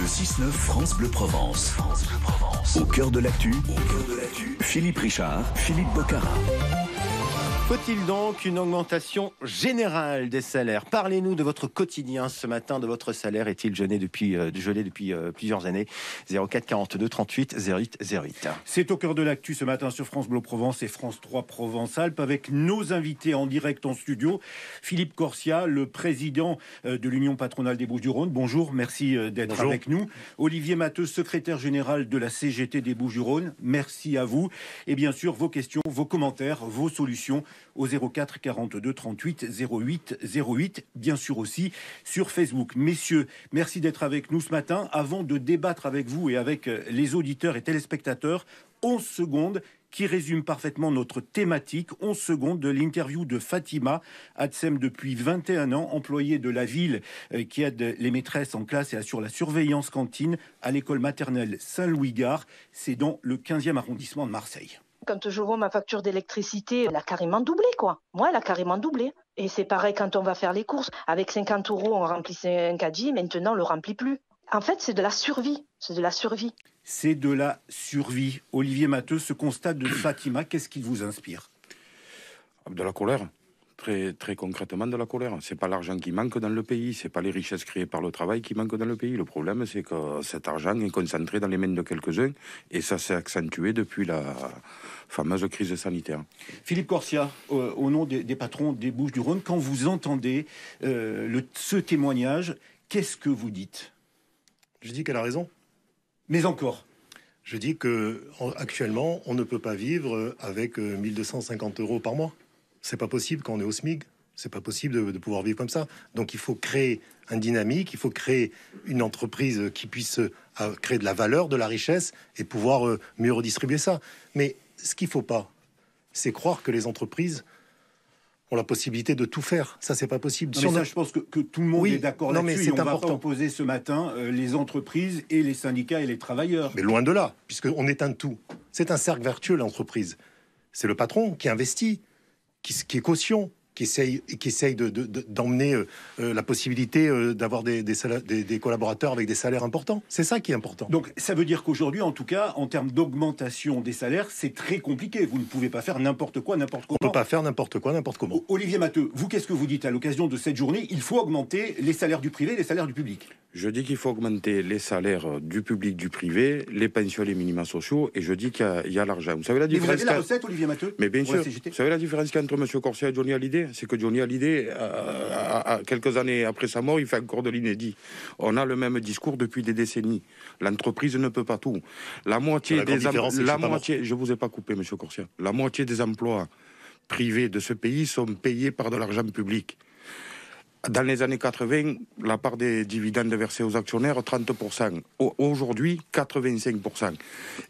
6-9 France Bleu Provence. Au cœur de l'actu, Philippe Richard, Philippe Bocara. Faut-il donc une augmentation générale des salaires? Parlez-nous de votre quotidien ce matin, de votre salaire. Est-il gelé depuis plusieurs années? 04 42 38 08 08. C'est au cœur de l'actu ce matin sur France Bleu Provence et France 3 Provence-Alpes avec nos invités en direct en studio. Philippe Corsia, le président de l'Union patronale des Bouches-du-Rhône. Bonjour, merci d'être avec nous. Olivier Matteux, secrétaire général de la CGT des Bouches-du-Rhône. Merci à vous. Et bien sûr, vos questions, vos commentaires, vos solutions au 04 42 38 08 08, bien sûr aussi sur Facebook. Messieurs, merci d'être avec nous ce matin. Avant de débattre avec vous et avec les auditeurs et téléspectateurs, 11 secondes qui résument parfaitement notre thématique. 11 secondes de l'interview de Fatima, ATSEM depuis 21 ans, employée de la ville qui aide les maîtresses en classe et assure la surveillance cantine à l'école maternelle Saint-Louis-Gare. C'est dans le 15e arrondissement de Marseille. Quand je vois ma facture d'électricité, elle a carrément doublé, quoi. Moi, elle a carrément doublé. Et c'est pareil quand on va faire les courses. Avec 50 €, on remplissait un caddie. Maintenant, on ne le remplit plus. En fait, c'est de la survie. C'est de la survie. C'est de la survie. Olivier Matteux, ce constat de Fatima, qu'est-ce qui vous inspire? De la colère. Très, très concrètement, de la colère. C'est pas l'argent qui manque dans le pays, c'est pas les richesses créées par le travail qui manquent dans le pays. Le problème, c'est que cet argent est concentré dans les mains de quelques-uns et ça s'est accentué depuis la fameuse crise sanitaire. Philippe Corsia, au nom des patrons des Bouches-du-Rhône, quand vous entendez ce témoignage, qu'est-ce que vous dites? Je dis qu'elle a raison. Mais encore? Je dis qu'actuellement, on ne peut pas vivre avec 1250 € par mois. C'est pas possible quand on est au SMIC. C'est pas possible de pouvoir vivre comme ça. Donc il faut créer un dynamique, il faut créer une entreprise qui puisse créer de la valeur, de la richesse et pouvoir mieux redistribuer ça. Mais ce qu'il faut pas, c'est croire que les entreprises ont la possibilité de tout faire. Ça, c'est pas possible. Non, mais ça, je pense que tout le monde est d'accord là-dessus. Mais c'est on important. va pas opposer ce matin les entreprises et les syndicats et les travailleurs. Mais loin de là, puisqu'on éteint tout. C'est un cercle vertueux, l'entreprise. C'est le patron qui investit, qui est caution, qui essaye d'emmener la possibilité d'avoir des collaborateurs avec des salaires importants. C'est ça qui est important. Donc ça veut dire qu'aujourd'hui, en tout cas, en termes d'augmentation des salaires, c'est très compliqué. Vous ne pouvez pas faire n'importe quoi, n'importe comment. On ne peut pas faire n'importe quoi, n'importe comment. Olivier Matteux, vous, qu'est-ce que vous dites à l'occasion de cette journée? Il faut augmenter les salaires du privé et les salaires du public. Je dis qu'il faut augmenter les salaires du public, du privé, les pensions, les minima sociaux, et je dis qu'il y a l'argent. Vous savez la différence? Et vous avez la recette, Olivier Matteux? Mais bien sûr. Vous savez la différence entre M. Corsia et Johnny Hallyday? C'est que Johnny Hallyday, quelques années après sa mort, il fait encore de l'inédit. On a le même discours depuis des décennies. L'entreprise ne peut pas tout. La moitié je vous ai pas coupé, M. Corsia. La moitié des emplois privés de ce pays sont payés par de l'argent public. Dans les années 80, la part des dividendes versés aux actionnaires, 30%. Aujourd'hui, 85%.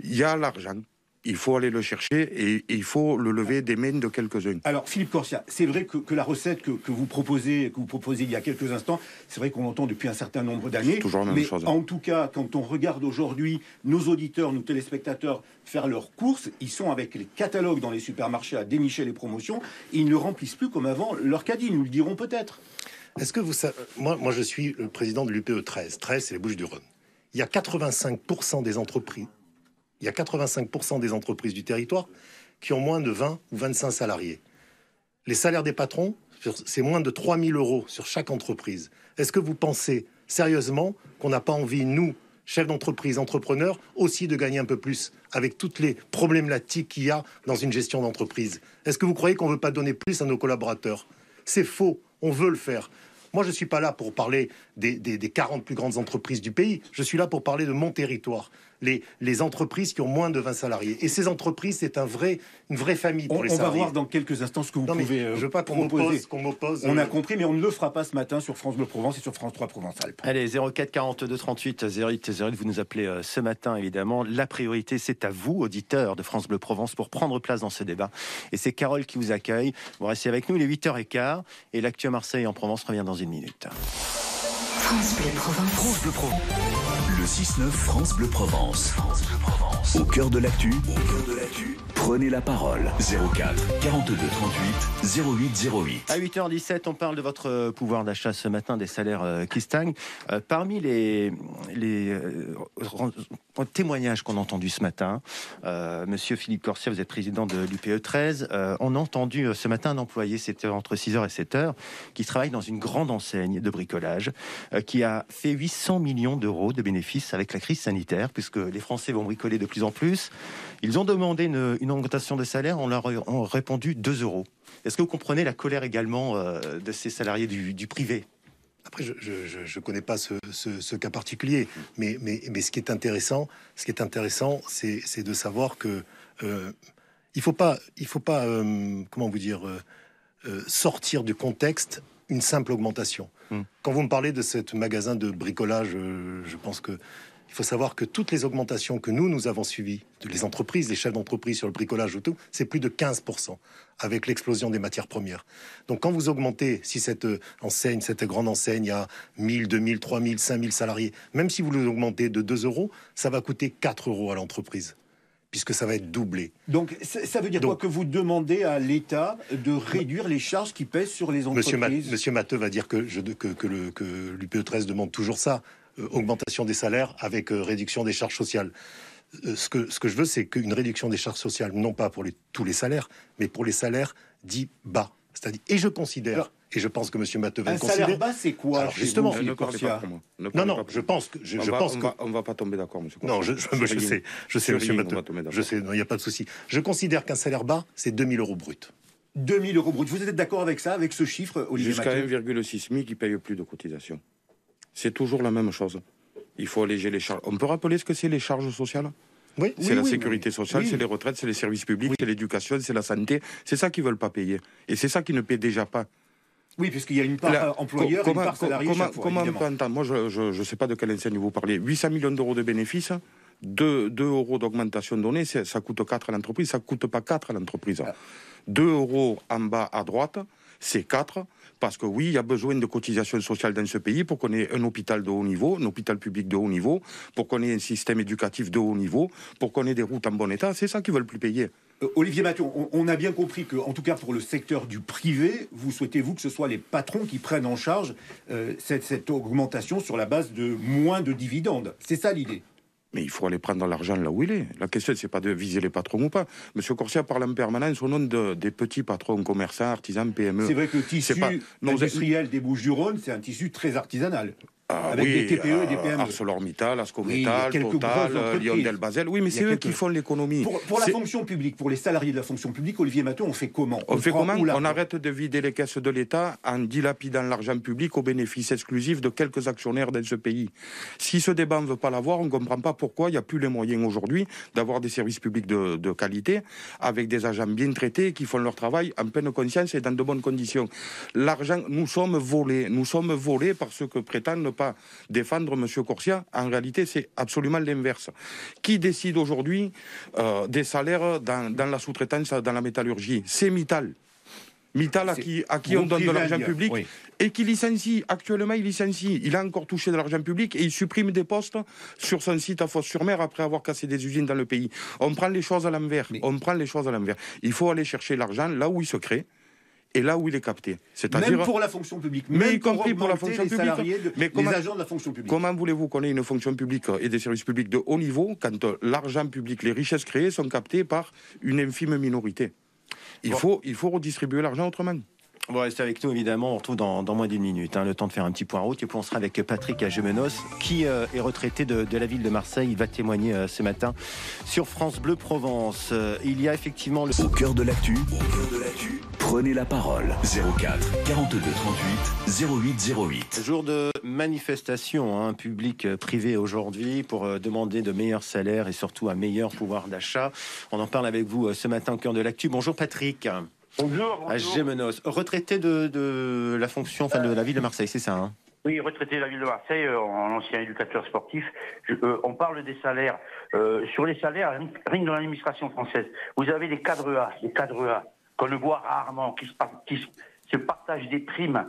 Il y a l'argent. Il faut aller le chercher et il faut le lever des mains de quelques-uns. Alors, Philippe Corsia, c'est vrai que la recette que vous proposez il y a quelques instants, c'est vrai qu'on l'entend depuis un certain nombre d'années. Toujours la même chose. En tout cas, quand on regarde aujourd'hui nos auditeurs, nos téléspectateurs faire leurs courses, ils sont avec les catalogues dans les supermarchés à dénicher les promotions et ils ne remplissent plus comme avant leur caddie, nous le dirons peut-être. Est-ce que vous savez, moi je suis le président de l'UPE 13. 13, c'est les Bouches-du-Rhône. Il y a 85% des entreprises. Il y a 85% des entreprises du territoire qui ont moins de 20 ou 25 salariés. Les salaires des patrons, c'est moins de 3 000 € sur chaque entreprise. Est-ce que vous pensez sérieusement qu'on n'a pas envie, nous, chefs d'entreprise, entrepreneurs, aussi de gagner un peu plus avec toutes les problématiques qu'il y a dans une gestion d'entreprise? Est-ce que vous croyez qu'on ne veut pas donner plus à nos collaborateurs? C'est faux, on veut le faire. Moi, je ne suis pas là pour parler des 40 plus grandes entreprises du pays. Je suis là pour parler de mon territoire. Les entreprises qui ont moins de 20 salariés. Et ces entreprises, c'est une vraie famille pour les salariés. On va voir dans quelques instants ce que vous pouvez je veux pas qu'on m'oppose. On a compris, mais on ne le fera pas ce matin sur France Bleu Provence et sur France 3 Provence-Alpes. Allez, 04 42 38 08 08, vous nous appelez ce matin, évidemment. La priorité, c'est à vous, auditeurs de France Bleu Provence, pour prendre place dans ce débat. Et c'est Carole qui vous accueille. Vous restez avec nous, il est 8h15, et l'actu à Marseille en Provence revient dans une minute. France Bleu Provence. France Bleu Provence. Le 6-9 France Bleu Provence. Au cœur de l'actu, prenez la parole. 04 42 38 08 08. À 8h17, on parle de votre pouvoir d'achat ce matin, des salaires qui stagnent. Parmi les témoignages qu'on a entendus ce matin, Monsieur Philippe Corsia, vous êtes président de l'UPE 13, on a entendu ce matin un employé, c'était entre 6h et 7h, qui travaille dans une grande enseigne de bricolage, qui a fait 800 millions d'euros de bénéfices avec la crise sanitaire, puisque les Français vont bricoler de plus en plus. Ils ont demandé une augmentation de salaire, on leur a répondu 2 euros. Est-ce que vous comprenez la colère également de ces salariés du privé ? Après, je ne connais pas ce cas particulier, mais ce qui est intéressant, c'est de savoir que il faut pas comment vous dire, sortir du contexte une simple augmentation. Quand vous me parlez de ce magasin de bricolage, je pense que il faut savoir que toutes les augmentations que nous avons suivies, les entreprises, les chefs d'entreprise sur le bricolage ou tout, c'est plus de 15% avec l'explosion des matières premières. Donc quand vous augmentez, si cette enseigne, cette grande enseigne a 1000, 2000, 3000, 5000 salariés, même si vous l'augmentez de 2 euros, ça va coûter 4 euros à l'entreprise, puisque ça va être doublé. Donc ça veut dire quoi, que vous demandez à l'État de réduire les charges qui pèsent sur les entreprises? Monsieur Matteux va dire que l'UPE 13 demande toujours ça. Augmentation des salaires avec réduction des charges sociales. Ce que je veux, c'est qu'une réduction des charges sociales, non pas pour tous les salaires, mais pour les salaires dits bas. C'est-à-dire, et je considère, et je pense que M. Matteux va le considérer. Un salaire bas, c'est quoi? Alors, justement, ne parlez pas pour moi. Je pense que... On va pas tomber d'accord, monsieur Corsia. Non, je sais, M. Matteux. Je sais, il n'y a pas de souci. Je considère qu'un salaire bas, c'est 2000 euros brut. 2000 euros brut. Vous êtes d'accord avec ça, avec ce chiffre, Olivier Matteux? Jusqu'à 1,6 SMIC qui paye plus de cotisations. C'est toujours la même chose. Il faut alléger les charges. On peut rappeler ce que c'est les charges sociales? Oui. C'est la sécurité sociale, c'est les retraites, c'est les services publics, c'est l'éducation, c'est la santé. C'est ça qu'ils veulent pas payer. Et c'est ça qu'ils ne paient déjà pas. Oui, puisqu'il y a une part employeur et une part salarié chaque fois, comment on peut entendre? Moi, je ne sais pas de quelle enseigne vous parlez. 800 millions d'euros de bénéfices, 2 euros d'augmentation donnée, ça coûte 4 à l'entreprise. Ça ne coûte pas 4 à l'entreprise. 2 euros en bas à droite, c'est 4. Parce que oui, il y a besoin de cotisations sociales dans ce pays pour qu'on ait un hôpital de haut niveau, un hôpital public de haut niveau, pour qu'on ait un système éducatif de haut niveau, pour qu'on ait des routes en bon état. C'est ça qu'ils veulent plus payer. Olivier Matteux, on a bien compris que, en tout cas pour le secteur du privé, vous souhaitez que ce soit les patrons qui prennent en charge cette augmentation sur la base de moins de dividendes. C'est ça l'idée? Mais il faut aller prendre l'argent là où il est. La question, c'est pas de viser les patrons ou pas. Monsieur Corsia parle en permanence au nom des petits patrons, commerçants, artisans, PME. C'est vrai que le tissu industriel des Bouches-du-Rhône, c'est un tissu très artisanal. Avec des TPE et des PME. ArcelorMittal, Ascométal, Total, LyondellBasell. Oui, mais c'est eux qui font l'économie. Pour la fonction publique, pour les salariés de la fonction publique, Olivier Matteux, on fait comment? On arrête de vider les caisses de l'État en dilapidant l'argent public au bénéfice exclusif de quelques actionnaires dans ce pays. Si ce débat, on ne veut pas l'avoir, on ne comprend pas pourquoi il n'y a plus les moyens aujourd'hui d'avoir des services publics de qualité, avec des agents bien traités qui font leur travail en pleine conscience et dans de bonnes conditions. L'argent, nous sommes volés par ceux que prétendent ne pas défendre M. Corsia. En réalité, c'est absolument l'inverse. Qui décide aujourd'hui des salaires dans la sous-traitance, dans la métallurgie? C'est Mittal. Mittal à qui on donne de l'argent public, oui, et qui licencie. Actuellement, il licencie. Il a encore touché de l'argent public et il supprime des postes sur son site à Fos-sur-Mer après avoir cassé des usines dans le pays. On prend les choses à l'envers. Il faut aller chercher l'argent là où il se crée et là où il est capté. C'est-à-dire, même pour la fonction publique, mais y compris pour la fonction publique. Les agents de la fonction publique. Comment voulez-vous qu'on ait une fonction publique et des services publics de haut niveau quand l'argent public, les richesses créées sont captées par une infime minorité? Il faut redistribuer l'argent autrement. Bon, restez avec nous, évidemment. On retrouve dans moins d'une minute. Le temps de faire un petit point route. Et puis, on sera avec Patrick Agemenos, qui est retraité de la ville de Marseille. Il va témoigner ce matin sur France Bleu Provence. Il y a effectivement... Au cœur de l'actu, prenez la parole. 04 42 38 08 08. Jour de manifestation public-privé aujourd'hui pour demander de meilleurs salaires et surtout un meilleur pouvoir d'achat. On en parle avec vous ce matin au cœur de l'actu. Bonjour Patrick. Bonjour. Agemenos, retraité de la fonction, de la ville de Marseille, c'est ça Oui, retraité de la ville de Marseille, ancien éducateur sportif. On parle des salaires. Sur les salaires, rien que dans l'administration française, vous avez les cadres A qu'on le voit rarement, qui se partagent des primes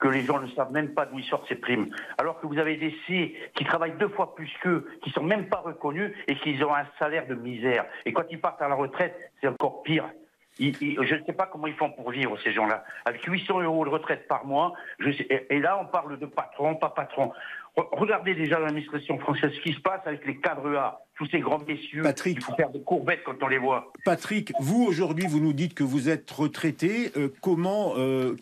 que les gens ne savent même pas d'où ils sortent ces primes. Alors que vous avez des C qui travaillent 2 fois plus qu'eux, qui sont même pas reconnus et qui ont un salaire de misère. Et quand ils partent à la retraite, c'est encore pire. Je ne sais pas comment ils font pour vivre, ces gens-là. Avec 800 € de retraite par mois, et là, on parle de patron, pas patron. Regardez déjà l'administration française, ce qui se passe avec les cadres A, tous ces grands messieurs. Patrick, il faut faire des courbettes quand on les voit. Patrick, vous aujourd'hui, vous nous dites que vous êtes retraité.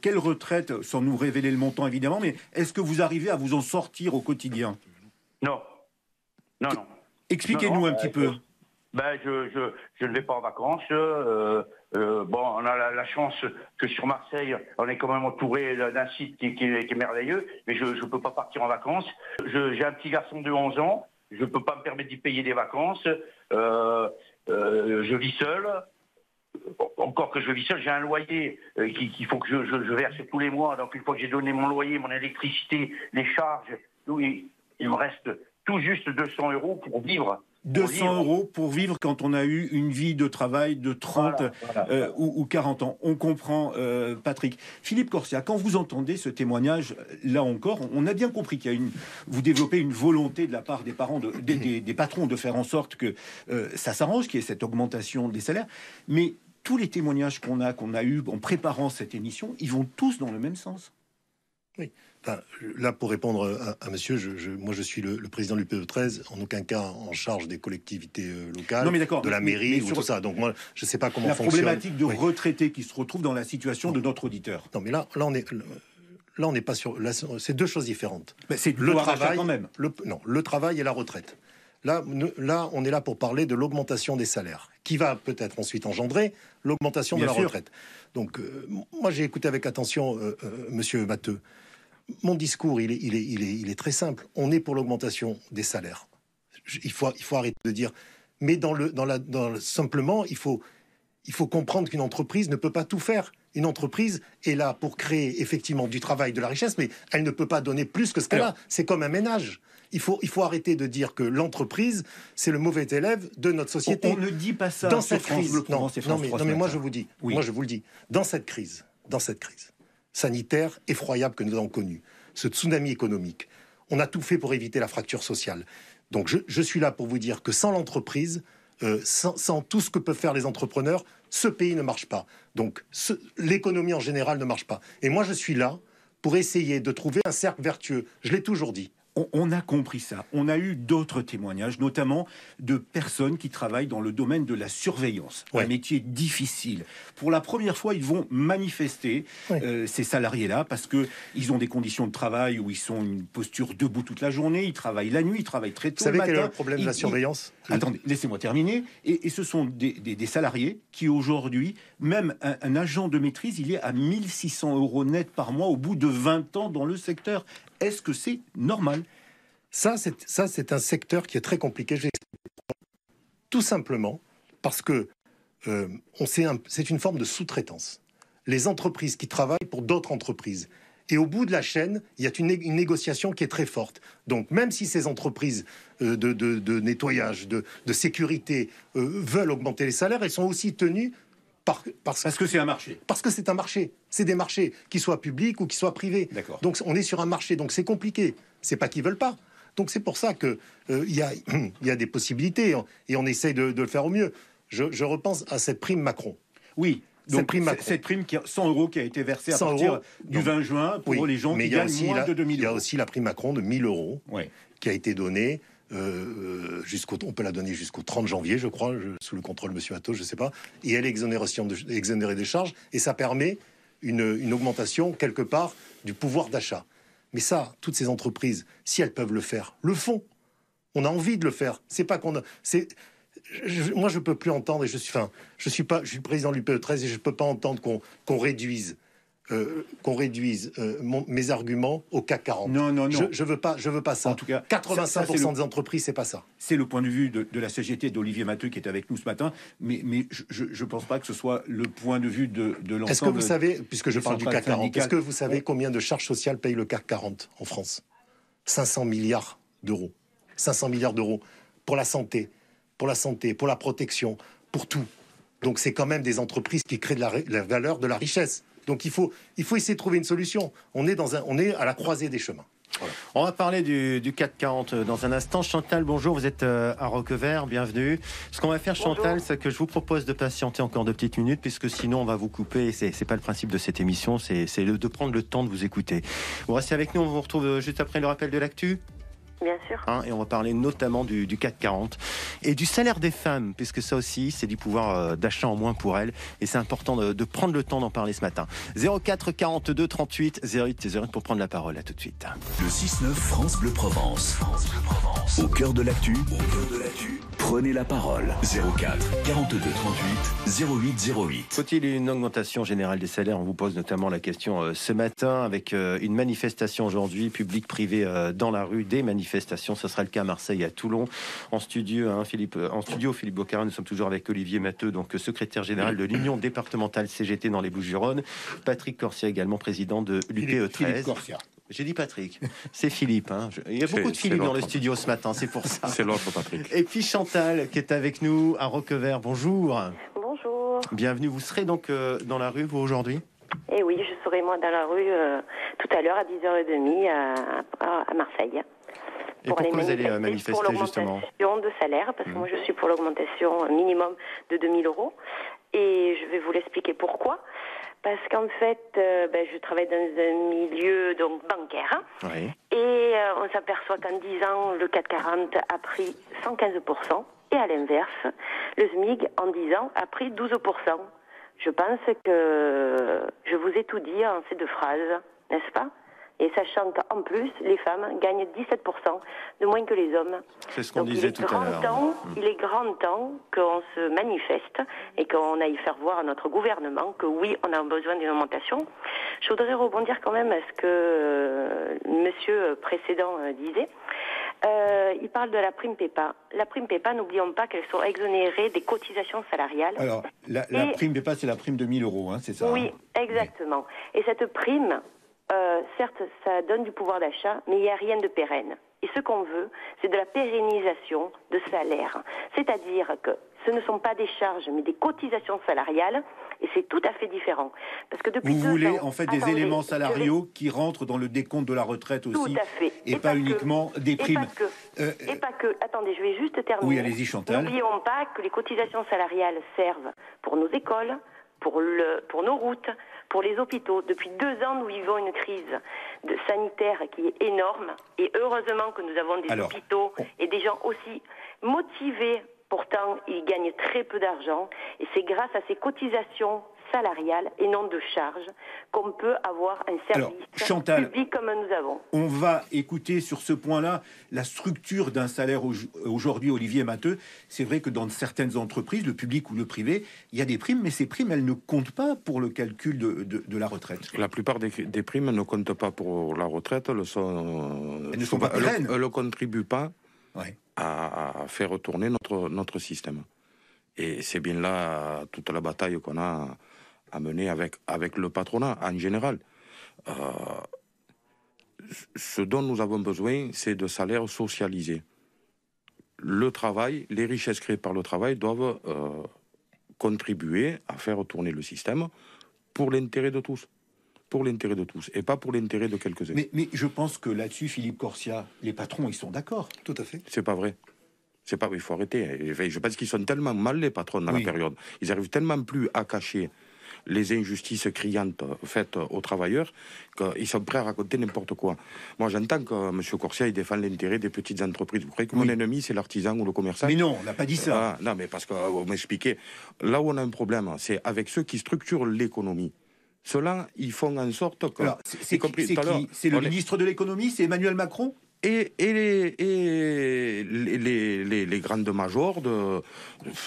Quelle retraite, sans nous révéler le montant évidemment, mais est-ce que vous arrivez à vous en sortir au quotidien? Non. Non. Expliquez-nous un petit peu. Je ne vais pas en vacances. On a la chance que sur Marseille, on est quand même entouré d'un site qui est merveilleux, mais je ne peux pas partir en vacances. J'ai un petit garçon de 11 ans, je ne peux pas me permettre d'y payer des vacances. Je vis seul. Encore que je vis seul, j'ai un loyer qu'il faut que je verse tous les mois. Donc une fois que j'ai donné mon loyer, mon électricité, les charges, il me reste tout juste 200 € pour vivre. 200 € pour vivre quand on a eu une vie de travail de 30 ou 40 ans. On comprend, Patrick. Philippe Corsia, quand vous entendez ce témoignage, là encore, on a bien compris qu'il y a vous développez une volonté de la part des parents, des patrons de faire en sorte que ça s'arrange, qu'il y ait cette augmentation des salaires. Mais tous les témoignages qu'on a eus en préparant cette émission, ils vont tous dans le même sens. Oui. Enfin, là, pour répondre à monsieur, moi je suis le président de l'UPE 13, en aucun cas en charge des collectivités locales, de la mairie ou tout ça. Donc moi, je ne sais pas comment fonctionne. La problématique de retraités qui se retrouvent dans la situation de notre auditeur. Non, mais là on n'est pas sur. C'est deux choses différentes. Mais c'est le travail quand même. Le travail et la retraite. Là, on est là pour parler de l'augmentation des salaires, qui va peut-être ensuite engendrer l'augmentation de la retraite. Donc, moi, j'ai écouté avec attention monsieur Matteux. Mon discours, il est très simple. On est pour l'augmentation des salaires. Il faut arrêter de dire. Mais simplement, il faut comprendre qu'une entreprise ne peut pas tout faire. Une entreprise est là pour créer effectivement du travail, de la richesse, mais elle ne peut pas donner plus que ce qu'elle a. C'est comme un ménage. Il faut arrêter de dire que l'entreprise, c'est le mauvais élève de notre société. On ne dit pas ça dans cette crise. Non, mais moi je vous dis, moi je vous le dis, dans cette crise sanitaire effroyable que nous avons connue, ce tsunami économique, on a tout fait pour éviter la fracture sociale. Donc je suis là pour vous dire que sans l'entreprise, sans tout ce que peuvent faire les entrepreneurs, ce pays ne marche pas. Donc l'économie en général ne marche pas. Et moi je suis là pour essayer de trouver un cercle vertueux. Je l'ai toujours dit. On a compris ça. On a eu d'autres témoignages, notamment de personnes qui travaillent dans le domaine de la surveillance. Un métier difficile. Pour la première fois, ils vont manifester, ces salariés-là, parce qu'ils ont des conditions de travail où ils sont une posture debout toute la journée, ils travaillent la nuit, ils travaillent très tôt. Vous savez quel est le problème de la surveillance ? Attendez, laissez-moi terminer. Et ce sont des salariés qui, aujourd'hui, même un agent de maîtrise, il est à 1 600 € net par mois au bout de 20 ans dans le secteur. Est-ce que c'est normal ? Ça, c'est un secteur qui est très compliqué. Tout simplement parce que c'est une forme de sous-traitance. Les entreprises qui travaillent pour d'autres entreprises. Et au bout de la chaîne, il y a une négociation qui est très forte. Donc, même si ces entreprises de nettoyage, de sécurité veulent augmenter les salaires, elles sont aussi tenues parce que c'est un marché. Parce que c'est un marché. C'est des marchés, qu'ils soient publics ou qu'ils soient privés. Donc on est sur un marché, donc c'est compliqué. C'est pas qu'ils veulent pas. Donc c'est pour ça que il y a des possibilités et on essaye de le faire au mieux. Je repense à cette prime Macron. Oui. Donc cette prime qui 100 € qui a été versée à partir du 20 juin pour les gens qui gagnent moins de 2 000 €. Il y a aussi la prime Macron de 1 000 € qui a été donnée. On peut la donner jusqu'au 30 janvier, je crois, sous le contrôle de M. Atto, je ne sais pas. Et elle est exonérée des charges, et ça permet une augmentation, quelque part, du pouvoir d'achat. Mais ça, toutes ces entreprises, si elles peuvent le faire, le font. On a envie de le faire. C'est pas qu'on a... moi, je ne peux plus entendre, et je suis le président de l'UPE 13, et je ne peux pas entendre qu'on réduise mes arguments au CAC 40. Non. Je veux pas ça. En tout cas, 85% des entreprises, c'est pas ça. C'est le point de vue de la CGT d'Olivier Matteux qui est avec nous ce matin, mais je pense pas que ce soit le point de vue de l'ensemble. Est-ce que vous savez, puisque je parle du CAC 40, est-ce que vous savez combien de charges sociales paye le CAC 40 en France ? 500 milliards d'euros. 500 milliards d'euros pour la santé, pour la protection, pour tout. Donc c'est quand même des entreprises qui créent de la valeur, de la richesse. Donc il faut essayer de trouver une solution. On est à la croisée des chemins. Voilà. On va parler du 440 dans un instant. Chantal, bonjour, vous êtes à Roquevert, bienvenue. Ce qu'on va faire, Chantal, c'est que je vous propose de patienter encore 2 petites minutes, puisque sinon on va vous couper. C'est pas le principe de cette émission, c'est de prendre le temps de vous écouter. Vous restez avec nous, on vous retrouve juste après le rappel de l'actu. Bien sûr. Et on va parler notamment du 440 et du salaire des femmes, puisque ça aussi, c'est du pouvoir d'achat en moins pour elles. Et c'est important de prendre le temps d'en parler ce matin. 04 42 38 08 08 pour prendre la parole. À tout de suite. Le 6-9 France Bleu Provence. Au cœur de l'actu, prenez la parole. 04 42 38 08 08. Faut-il une augmentation générale des salaires? On vous pose notamment la question ce matin avec une manifestation aujourd'hui, public-privé dans la rue, des manifestations. Ce sera le cas à Marseille et à Toulon. En studio, Philippe Boccarat, nous sommes toujours avec Olivier Matteux, donc secrétaire général de l'Union départementale CGT dans les Bouches-du-Rhône. Patrick Corsia, également président de l'UPE 13. J'ai dit Patrick, c'est Philippe. Il y a beaucoup de Philippe dans le studio ce matin, c'est pour ça. C'est l'autre Patrick. Et puis Chantal, qui est avec nous à Roquevert. Bonjour. Bonjour. Bienvenue. Vous serez donc dans la rue, vous, aujourd'hui? Eh oui, je serai moi dans la rue tout à l'heure à 10h30 à Marseille. Et pourquoi vous allez manifester pour justement? L'augmentation de salaire, parce que moi je suis pour l'augmentation minimum de 2 000 euros. Et je vais vous l'expliquer pourquoi. Parce qu'en fait, je travaille dans un milieu donc bancaire. Oui. Et on s'aperçoit qu'en 10 ans, le 440 a pris 115%. Et à l'inverse, le SMIC, en 10 ans, a pris 12%. Je pense que je vous ai tout dit en ces 2 phrases, n'est-ce pas? Et sachant qu'en plus, les femmes gagnent 17% de moins que les hommes. C'est ce qu'on disait tout à l'heure. Il est grand temps qu'on se manifeste et qu'on aille faire voir à notre gouvernement que oui, on a besoin d'une augmentation. Je voudrais rebondir quand même à ce que monsieur précédent disait. Il parle de la prime PEPA. La prime PEPA, n'oublions pas qu'elles sont exonérées des cotisations salariales. Alors, la prime PEPA, c'est la prime de 1 000 euros, c'est ça? Oui, exactement. Et cette prime... certes, ça donne du pouvoir d'achat, mais il n'y a rien de pérenne. Et ce qu'on veut, c'est de la pérennisation de salaire. C'est-à-dire que ce ne sont pas des charges, mais des cotisations salariales, et c'est tout à fait différent. Parce que depuis Vous voulez en fait des éléments salariaux qui rentrent dans le décompte de la retraite aussi, tout à fait. Et pas uniquement des primes. Et pas que. Attendez, je vais juste terminer. Oui, allez-y, Chantal. N'oublions pas que les cotisations salariales servent pour nos écoles, pour nos routes, pour les hôpitaux. Depuis 2 ans, nous vivons une crise sanitaire qui est énorme. Et heureusement que nous avons des hôpitaux et des gens aussi motivés. Pourtant, ils gagnent très peu d'argent. Et c'est grâce à ces cotisations salariales et non de charges qu'on peut avoir un service public comme nous avons. On va écouter sur ce point-là la structure d'un salaire aujourd'hui, Olivier Matteux. C'est vrai que dans certaines entreprises, le public ou le privé, il y a des primes, mais ces primes, elles ne comptent pas pour le calcul de la retraite. La plupart des primes ne comptent pas pour la retraite. Elles ne sont pas pérennes. Elles ne contribuent pas à faire retourner notre système. Et c'est bien là toute la bataille qu'on a à mener avec le patronat en général. Ce dont nous avons besoin, c'est de salaires socialisés. Le travail, les richesses créées par le travail doivent contribuer à faire retourner le système pour l'intérêt de tous. Pour l'intérêt de tous, et pas pour l'intérêt de quelques-uns. Mais je pense que là-dessus, Philippe Corsia, les patrons, ils sont d'accord. Tout à fait. C'est pas vrai. C'est pas vrai, il faut arrêter. Je pense qu'ils sont tellement mal, les patrons, dans la période. Ils arrivent tellement plus à cacher les injustices criantes faites aux travailleurs qu'ils sont prêts à raconter n'importe quoi. Moi, j'entends que M. Corsia, il défend l'intérêt des petites entreprises. Vous croyez que mon ennemi, c'est l'artisan ou le commerçant? Mais non, on n'a pas dit ça. Non, mais parce que vous m'expliquez. Là où on a un problème, c'est avec ceux qui structurent l'économie. Ceux-là, ils font en sorte que... Alors, c'est le ministre de l'économie, c'est Emmanuel Macron? Et les grandes majors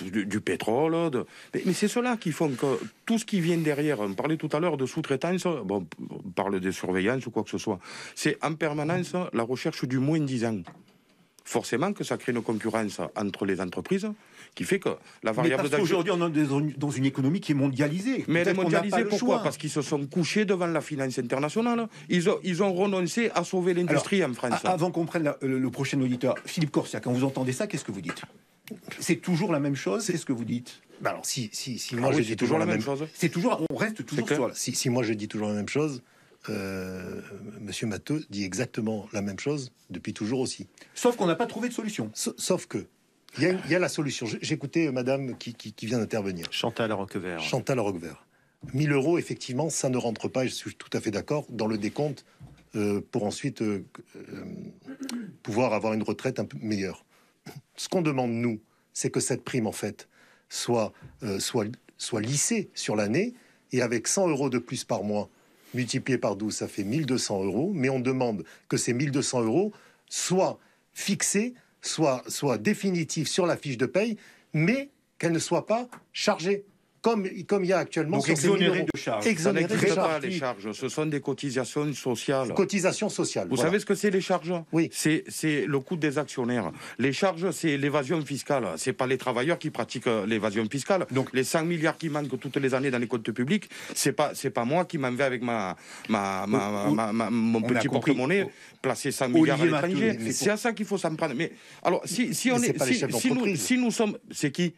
du pétrole. Mais c'est cela qui font que tout ce qui vient derrière, on parlait tout à l'heure de sous-traitance, bon, on parle de surveillance ou quoi que ce soit, c'est en permanence la recherche du moins 10 ans. Forcément que ça crée une concurrence entre les entreprises qui fait que la variable d'ajustement... Aujourd'hui, on est dans une économie qui est mondialisée. Mais elle est mondialisée, pourquoi? Parce qu'ils se sont couchés devant la finance internationale. Ils ont renoncé à sauver l'industrie en France. Avant qu'on prenne le prochain auditeur, Philippe Corsia, quand vous entendez ça, qu'est-ce que vous dites? C'est toujours la même chose, c'est ce que vous dites. Bah alors, si moi je dis toujours la même chose, c'est toujours, on reste toujours sur la... Si moi je dis toujours la même chose, Monsieur Matteux dit exactement la même chose depuis toujours aussi. Sauf qu'on n'a pas trouvé de solution. Sauf que il y a la solution. J'écoutais Madame qui vient d'intervenir. Chantal Roquevert. Chantal Roquevert. 1 000 euros, effectivement, ça ne rentre pas. Et je suis tout à fait d'accord dans le décompte pour ensuite pouvoir avoir une retraite un peu meilleure. Ce qu'on demande nous, c'est que cette prime en fait soit lissée sur l'année et avec 100 euros de plus par mois multiplié par 12, ça fait 1 200 euros. Mais on demande que ces 1 200 euros soient fixés, soient définitifs sur la fiche de paye, mais qu'elles ne soient pas chargées. Comme il y a actuellement. Donc exonéré de charges. Exonéré de charges. Les charges, ce sont des cotisations sociales. Cotisations sociales. Vous savez ce que c'est les charges? Oui. C'est le coût des actionnaires. Les charges, c'est l'évasion fiscale. C'est pas les travailleurs qui pratiquent l'évasion fiscale. Donc les 5 milliards qui manquent toutes les années dans les comptes publics, c'est pas moi qui m'en vais avec mon petit porte-monnaie placer 5 milliards à l'étranger. C'est à ça qu'il faut s'en prendre. Mais alors si nous sommes, c'est qui?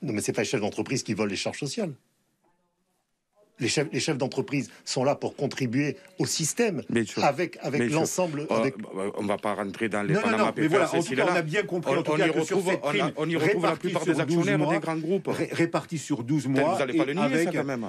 Non, mais c'est pas les chefs d'entreprise qui volent les charges sociales. Les chefs d'entreprise sont là pour contribuer au système avec l'ensemble. On ne va pas rentrer dans les Panama Papers. Mais voilà, en tout cas, on a bien compris en tout cas que sur cette prime, on y retrouve la plupart des actionnaires des grands groupes. Répartis sur 12 mois. Vous n'allez pas le nier, ça, quand même.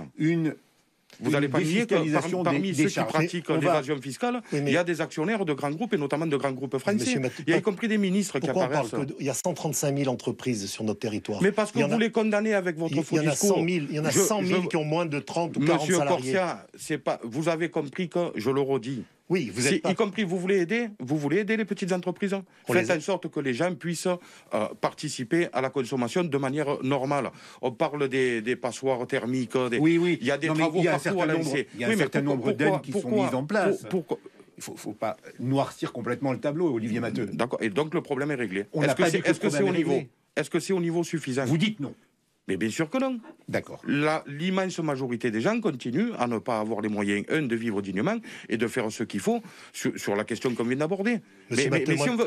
Vous n'allez pas nier que parmi ceux qui pratiquent l'évasion fiscale, il y a des actionnaires de grands groupes, et notamment de grands groupes français. Il y a y compris des ministres qui apparaissent. Il y a 135 000 entreprises sur notre territoire. Mais parce que vous les condamnez avec votre faux discours. Il y en a 100 000 qui ont moins de 30 ou 40 salariés. Monsieur Corsia, vous avez compris que, je le redis, oui, vous êtes y compris, vous voulez aider les petites entreprises. Faites en sorte que les gens puissent participer à la consommation de manière normale. On parle des passoires thermiques. Oui. Il y a des travaux partout à l'ANSI. Il y a un certain nombre d'aides qui sont mises en place. Il ne faut pas noircir complètement le tableau, Olivier Matteux. D'accord. Et donc le problème est réglé. Est-ce que c'est au niveau suffisant? Vous dites non. Mais bien sûr que non. D'accord. L'immense majorité des gens continuent à ne pas avoir les moyens, de vivre dignement et de faire ce qu'il faut sur la question qu'on vient d'aborder. Mais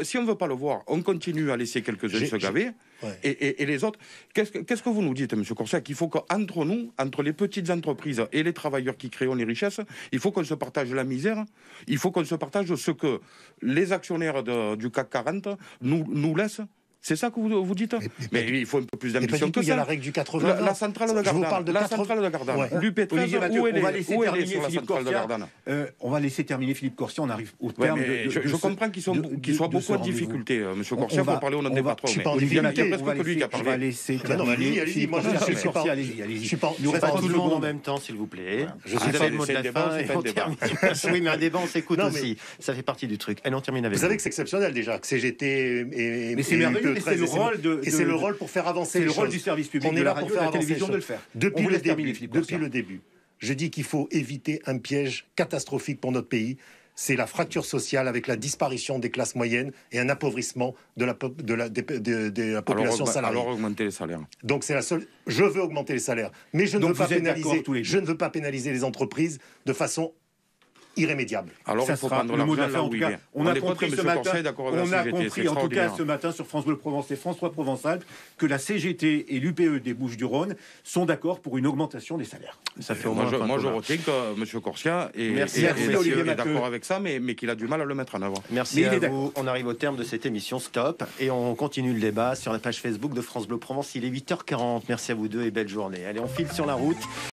si on ne veut pas le voir, on continue à laisser quelques-uns se gaver. Ouais. Et les autres, qu'est-ce que vous nous dites, M. Corsia? Qu'il faut qu'entre nous, entre les petites entreprises et les travailleurs qui créent les richesses, il faut qu'on se partage la misère, il faut qu'on se partage ce que les actionnaires du CAC 40 nous laissent. C'est ça que vous dites? Mais il faut un peu plus d'ambition que ça. Il y a la règle du 80. La centrale de Gardane. Ouais. l'UP13, où elle est sur la centrale de Gardane? On va laisser terminer Philippe Corsia. On arrive au terme je comprends qu'ils soient beaucoup en difficulté, M. Corsia, pour parler au nom des patrons. Olivier Matteux, presque que lui qui a parlé. On va laisser terminer. Allez-y. Moi, je suis pas... Allez-y. Nous restons tout le monde en même temps, s'il vous plaît. Je suis pas le mot de la fin. Oui, mais un débat, on s'écoute aussi. Ça fait partie du truc. Allez, on termine avec. Vous savez que c'est exceptionnel déjà, que CGT et... Mais c'est merveilleux, c'est le rôle de... Et c'est le rôle pour faire avancer les choses. C'est le rôle du service public de la radio et de la télévision de le faire. Depuis le début, je dis qu'il faut éviter un piège catastrophique pour notre pays. C'est la fracture sociale avec la disparition des classes moyennes et un appauvrissement de la population salariée. Alors augmenter les salaires. Donc c'est la seule... Je veux augmenter les salaires, mais je ne veux pas pénaliser les entreprises de façon irrémédiable. Alors il faut prendre le mot de la fin. En tout cas, on a compris ce matin. On a compris en tout cas ce matin sur France Bleu Provence et France 3 Provence-Alpes que la CGT et l'UPE des Bouches-du-Rhône sont d'accord pour une augmentation des salaires. Ça fait moi je retiens que M. Corsia est d'accord avec ça, mais qu'il a du mal à le mettre en avant. Merci à vous. On arrive au terme de cette émission Stop et on continue le débat sur la page Facebook de France Bleu Provence. Il est 8h40. Merci à vous deux et belle journée. Allez, on file sur la route.